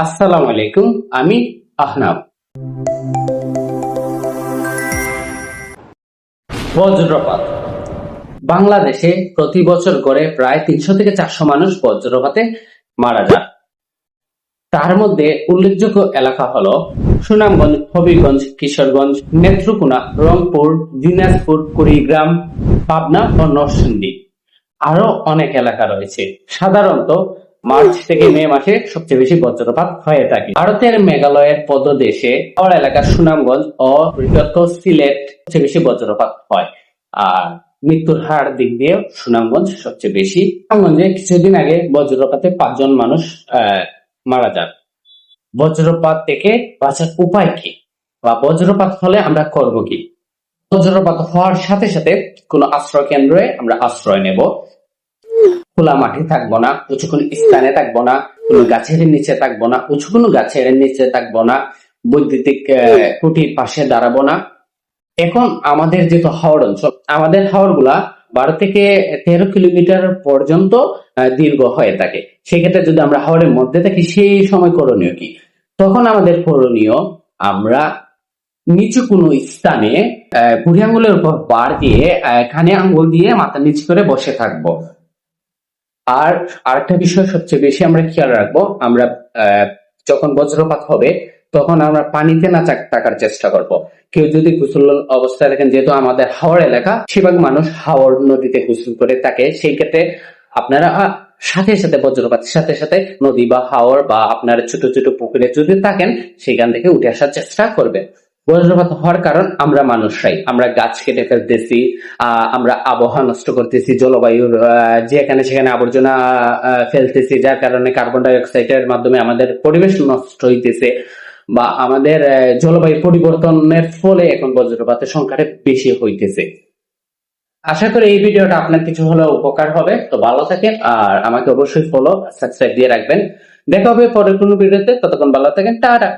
আসসালামু আলাইকুম। আমি আহনাব। বজ্রপাত বাংলাদেশে প্রতি বছর গড়ে প্রায় ৩০০ থেকে ৪০০ মানুষ বজ্রপাতে মারা যান। তার মধ্যে উল্লেখযোগ্য এলাকা হলো সুনামগঞ্জ, হবিগঞ্জ, কিশোরগঞ্জ, নেত্রকোনা, রংপুর, দিনাজপুর, কুড়িগ্রাম, পাবনা ও নরসিংদী। আরো অনেক এলাকা রয়েছে। সাধারণত মার্চ থেকে মে মাসে সবচেয়ে বেশি বজ্রপাত হয়ে থাকে। ভারতের মেঘালয়ের পদদেশে শহর এলাকা সুনামগঞ্জ ও বৃহত্তর সিলেট সবচেয়ে বেশি বজ্রপাত হয়। আর মৃত্যুর হার দিক দিয়ে সুনামগঞ্জ সবচেয়ে বেশি। সুনামগঞ্জে কিছুদিন আগে বজ্রপাতে ৫ জন মানুষ মারা যান। বজ্রপাত থেকে বাঁচার উপায় কি, বা বজ্রপাত হলে আমরা করব কি? বজ্রপাত হওয়ার সাথে সাথে কোনো আশ্রয় কেন্দ্রে আমরা আশ্রয় নেব। খোলা মাঠে থাকবো না, উঁচু কোনো স্থানে থাকবো না, কোনো গাছের নিচে থাকবো না, উঁচু কোনো গাছের নিচে থাকবো না, বৈদ্যুতিক খুঁটির পাশে দাঁড়াবো না। এখন আমাদের যেহেতু হাওড় অঞ্চল, আমাদের হাওড় গুলা ১২ থেকে ১৩ কিলোমিটার পর্যন্ত দীর্ঘ হয়ে থাকে। সেক্ষেত্রে যদি আমরা হাওড়ের মধ্যে থাকি, সেই সময় করণীয় কি? তখন আমাদের করণীয়, আমরা নিচু কোনো স্থানে বুড়ি আঙ্গুলের উপর বার দিয়ে কানে আঙ্গুল দিয়ে মাথা নিচু করে বসে থাকবো। আর আরেকটা বিষয় সবচেয়ে বেশি আমরা খেয়াল রাখবো, আমরা যখন বজ্রপাত হবে তখন আমরা পানিতে না থাকার চেষ্টা করব। কেউ যদি গোসল অবস্থায় দেখেন, যেহেতু আমাদের হাওড় এলাকা, বেশিরভাগ মানুষ হাওড় নদীতে গোসল করে থাকে, সেই ক্ষেত্রে আপনারা সাথে সাথে বজ্রপাতের সাথে সাথে নদী বা হাওড় বা আপনার ছোট ছোট পুকুরে যদি থাকেন, সেখান থেকে উঠে আসার চেষ্টা করবেন। বজ্রপাত হওয়ার কারণ আমরা মানুষরাই। আমরা গাছ কেটে ফেলতেছি, আমরা আবহাওয়া নষ্ট করতেছি, জলবায়ুর যেখানে সেখানে আবর্জনা ফেলতেছি, যার কারণে কার্বন ডাই অক্সাইডের মাধ্যমে আমাদের পরিবেশ নষ্ট হইতেছে, বা আমাদের জলবায়ু পরিবর্তনের ফলে এখন বজ্রপাতের সংখ্যাটা বেশি হইতেছে। আশা করি এই ভিডিওটা আপনার কিছু হলেও উপকার হবে। তো ভালো থাকেন, আর আমাকে অবশ্যই ফলো সাবস্ক্রাইব দিয়ে রাখবেন। দেখা হবে পরের কোনো ভিডিওতে। ততক্ষণ ভালো থাকেন, টাটা।